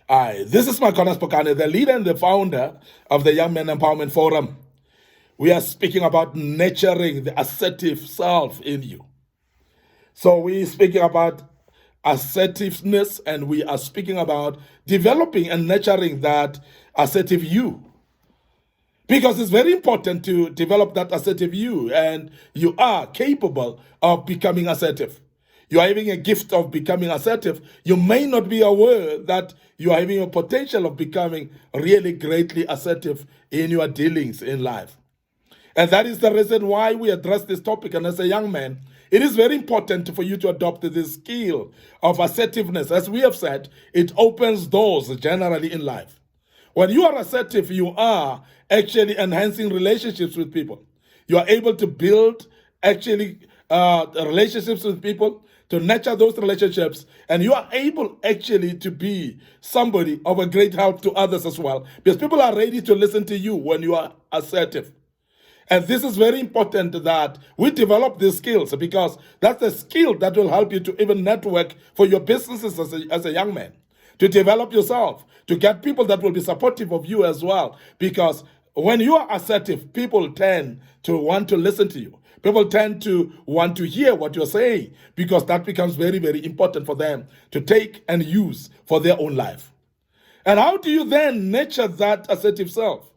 Hi, this is Micornus, Phokane, the leader and the founder of the Young Men Empowerment Forum. We are speaking about nurturing the assertive self in you. So we're speaking about assertiveness, and we are speaking about developing and nurturing that assertive you. Because it's very important to develop that assertive you, and you are capable of becoming assertive. You are having a gift of becoming assertive. You may not be aware that you are having a potential of becoming really greatly assertive in your dealings in life. And that is the reason why we address this topic. And as a young man, it is very important for you to adopt this skill of assertiveness. As we have said, it opens doors generally in life. When you are assertive, you are actually enhancing relationships with people. You are able to build relationships with people, to nurture those relationships, and you are able actually to be somebody of a great help to others as well, because people are ready to listen to you when you are assertive. And this is very important that we develop these skills, because that's a skill that will help you to even network for your businesses as a young man, to develop yourself, to get people that will be supportive of you as well. Because when you are assertive, people tend to want to listen to you. People tend to want to hear what you're saying, because that becomes very, very important for them to take and use for their own life. And how do you then nurture that assertive self?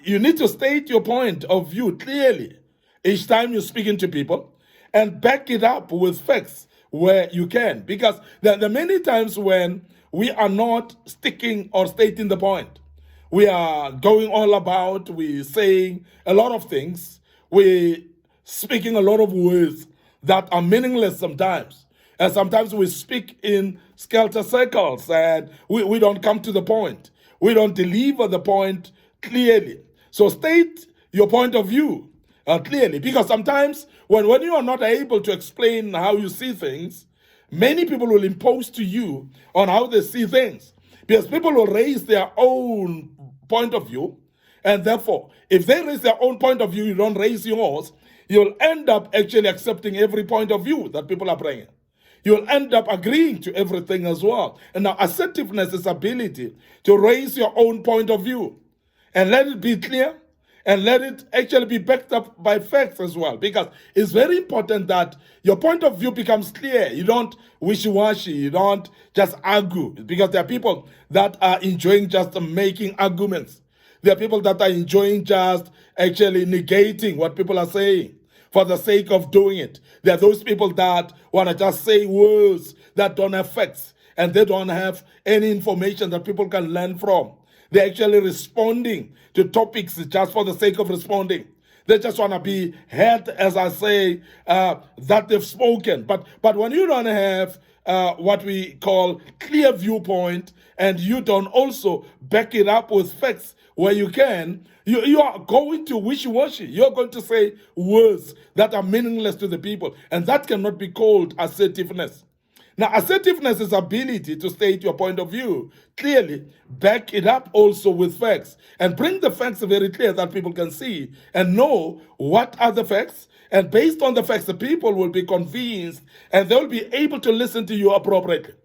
You need to state your point of view clearly each time you're speaking to people, and back it up with facts where you can. Because there are many times when we are not sticking or stating the point. We are going all about, we're saying a lot of things, we're speaking a lot of words that are meaningless sometimes. And sometimes we speak in skelter circles, and we don't come to the point. We don't deliver the point clearly. So state your point of view clearly, because sometimes when you are not able to explain how you see things, many people will impose to you on how they see things, because people will raise their own point of view, and therefore, if they raise their own point of view, you don't raise yours, you'll end up actually accepting every point of view that people are bringing. You'll end up agreeing to everything as well. And now assertiveness is ability to raise your own point of view, and let it be clear, and let it actually be backed up by facts as well. Because it's very important that your point of view becomes clear. You don't wishy-washy, you don't just argue. Because there are people that are enjoying just making arguments. There are people that are enjoying just actually negating what people are saying for the sake of doing it. There are those people that want to just say words that don't have facts, and they don't have any information that people can learn from. They're actually responding to topics just for the sake of responding. They just want to be heard, as I say, that they've spoken. But when you don't have what we call clear viewpoint, and you don't also back it up with facts where you can, you are going to wishy-washy. You're going to say words that are meaningless to the people, and that cannot be called assertiveness. Now, assertiveness is ability to state your point of view clearly, back it up also with facts, and bring the facts very clear that people can see and know what are the facts. And based on the facts, the people will be convinced, and they'll be able to listen to you appropriately.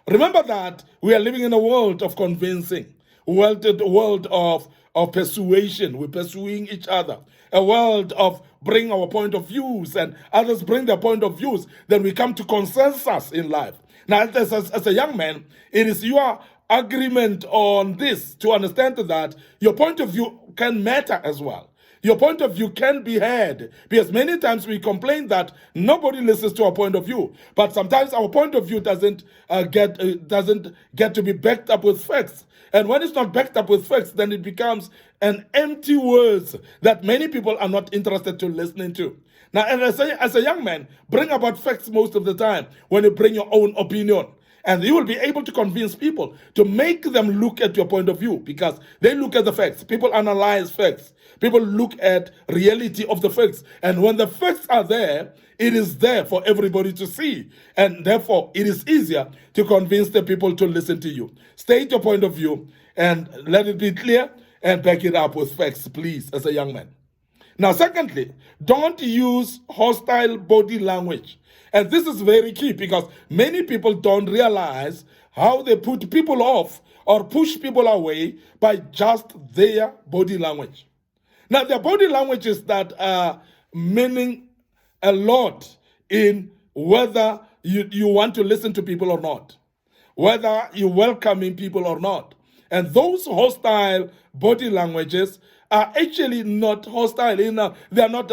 Remember that we are living in a world of convincing, a world of persuasion. We're pursuing each other. A world of bring our point of views, and others bring their point of views. Then we come to consensus in life. Now, as a young man, it is your agreement on this to understand that your point of view can matter as well. Your point of view can be heard, because many times we complain that nobody listens to our point of view. But sometimes our point of view doesn't get to be backed up with facts. And when it's not backed up with facts, then it becomes an empty words that many people are not interested to listening to. Now, as a young man, bring about facts most of the time when you bring your own opinion. And you will be able to convince people to make them look at your point of view, because they look at the facts. People analyze facts. People look at reality of the facts. And when the facts are there, it is there for everybody to see. And therefore, it is easier to convince the people to listen to you. State your point of view and let it be clear, and back it up with facts, please, as a young man. Now, secondly, don't use hostile body language. And this is very key, because many people don't realize how they put people off or push people away by just their body language. Now, their body languages that are meaning a lot in whether you want to listen to people or not, whether you're welcoming people or not. And those hostile body languages are actually not hostile enough. They are not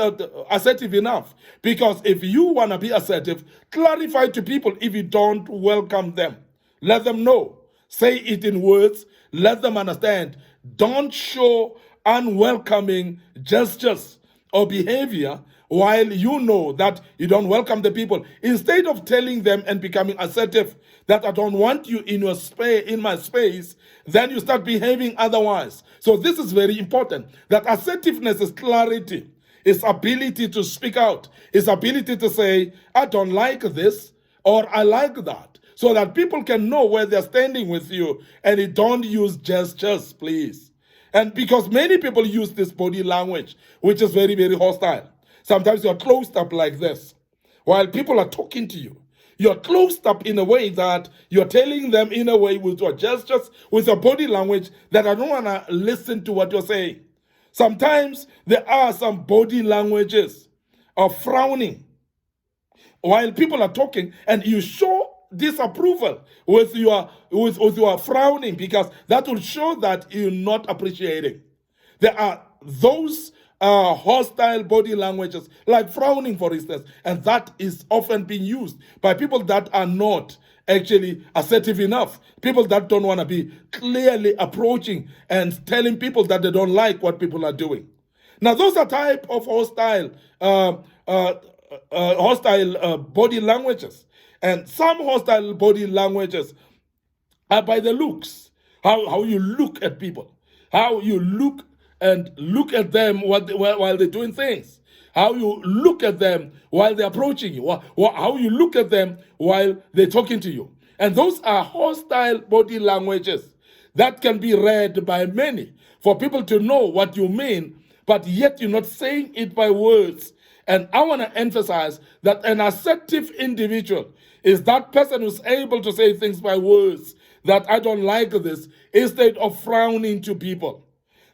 assertive enough. Because if you want to be assertive, clarify to people if you don't welcome them. Let them know. Say it in words. Let them understand. Don't show unwelcoming gestures or behavior while you know that you don't welcome the people. Instead of telling them and becoming assertive that I don't want you in your space, in my space, then you start behaving otherwise. So this is very important. That assertiveness is clarity, is ability to speak out, is ability to say, I don't like this or I like that, so that people can know where they're standing with you, and you don't use gestures, please. And because many people use this body language, which is very, very hostile. Sometimes you're closed up like this while people are talking to you. You're closed up in a way that you're telling them in a way with your gestures, with your body language, that I don't want to listen to what you're saying. Sometimes there are some body languages of frowning while people are talking, and you show disapproval with your frowning, because that will show that you're not appreciating. There are those hostile body languages, like frowning, for instance, and that is often being used by people that are not actually assertive enough, people that don't want to be clearly approaching and telling people that they don't like what people are doing. Now, those are type of hostile body languages. And some hostile body languages are by the looks, how you look at people, how you look and look at them while they're doing things, how you look at them while they're approaching you, how you look at them while they're talking to you. And those are hostile body languages that can be read by many for people to know what you mean, but yet you're not saying it by words. And I want to emphasize that an assertive individual is that person who's able to say things by words, that I don't like this, instead of frowning to people.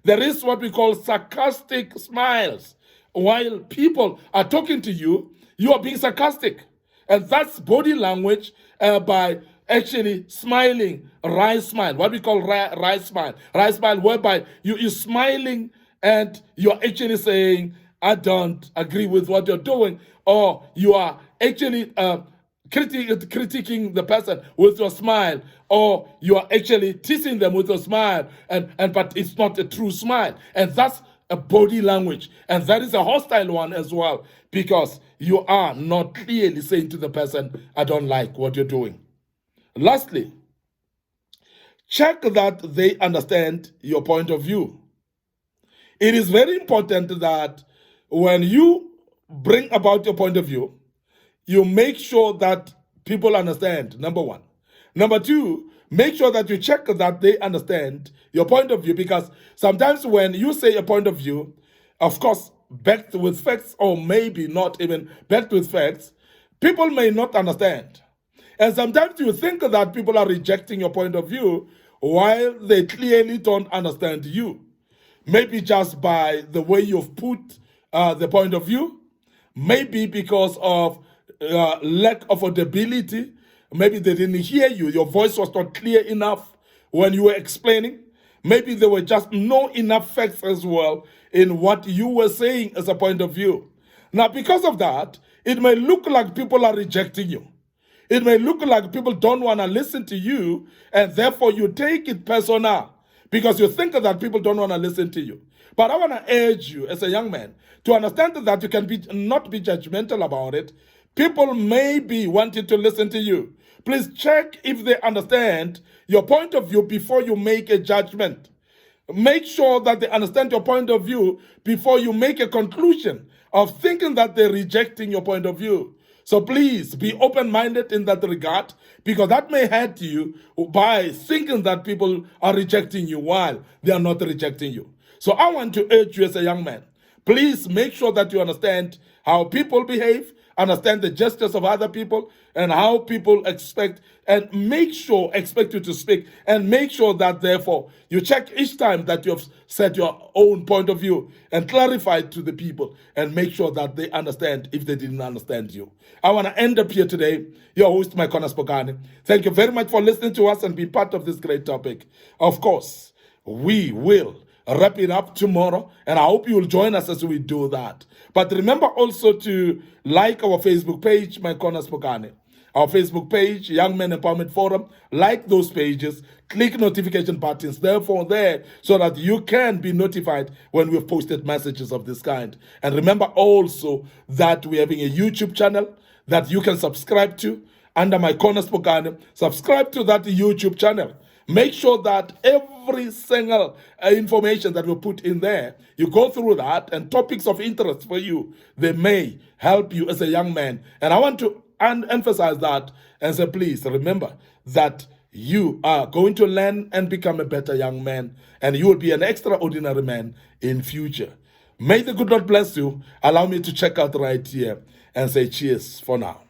There is what we call sarcastic smiles. While people are talking to you, you are being sarcastic. And that's body language by actually smiling, wry smile, what we call wry smile. Wry smile, whereby you're smiling and you're actually saying, I don't agree with what you're doing, or you are actually critiquing the person with your smile, or you are actually teasing them with your smile, but it's not a true smile. And that's a body language. And that is a hostile one as well, because you are not clearly saying to the person, I don't like what you're doing. Lastly, check that they understand your point of view. It is very important that when you bring about your point of view, you make sure that people understand, number one. Number two, make sure that you check that they understand your point of view, because sometimes when you say a point of view, of course, backed with facts, or maybe not even backed with facts, people may not understand. And sometimes you think that people are rejecting your point of view while they clearly don't understand you. Maybe just by the way you've put the point of view, maybe because of lack of audibility. Maybe they didn't hear you. Your voice was not clear enough when you were explaining. Maybe there were just no enough facts as well in what you were saying as a point of view. Now, because of that, it may look like people are rejecting you. It may look like people don't want to listen to you, and therefore you take it personal because you think that people don't want to listen to you. But I want to urge you as a young man to understand that you can not be judgmental about it. People may be wanting to listen to you. Please check if they understand your point of view before you make a judgment. Make sure that they understand your point of view before you make a conclusion of thinking that they're rejecting your point of view. So please be open-minded in that regard, because that may hurt you by thinking that people are rejecting you while they are not rejecting you. So I want to urge you as a young man, please make sure that you understand how people behave, understand the gestures of other people and how people expect you to speak, and make sure that therefore you check each time that you have said your own point of view and clarify it to the people, and make sure that they understand if they didn't understand you. I want to end up here today. Your host, Micornus Phokane. Thank you very much for listening to us and be part of this great topic. Of course, we will wrap it up tomorrow, and I hope you will join us as we do that. But remember also to like our Facebook page, Micornus Phokane. Our Facebook page, Young Men Empowerment Forum. Like those pages, click notification buttons therefore there, so that you can be notified when we've posted messages of this kind. And remember also that we're having a YouTube channel that you can subscribe to under Micornus Phokane. Subscribe to that YouTube channel. Make sure that every single information that we put in there, you go through that, and topics of interest for you, they may help you as a young man. And I want to emphasize that and say, please remember that you are going to learn and become a better young man, and you will be an extraordinary man in future. May the good Lord bless you. Allow me to check out right here and say cheers for now.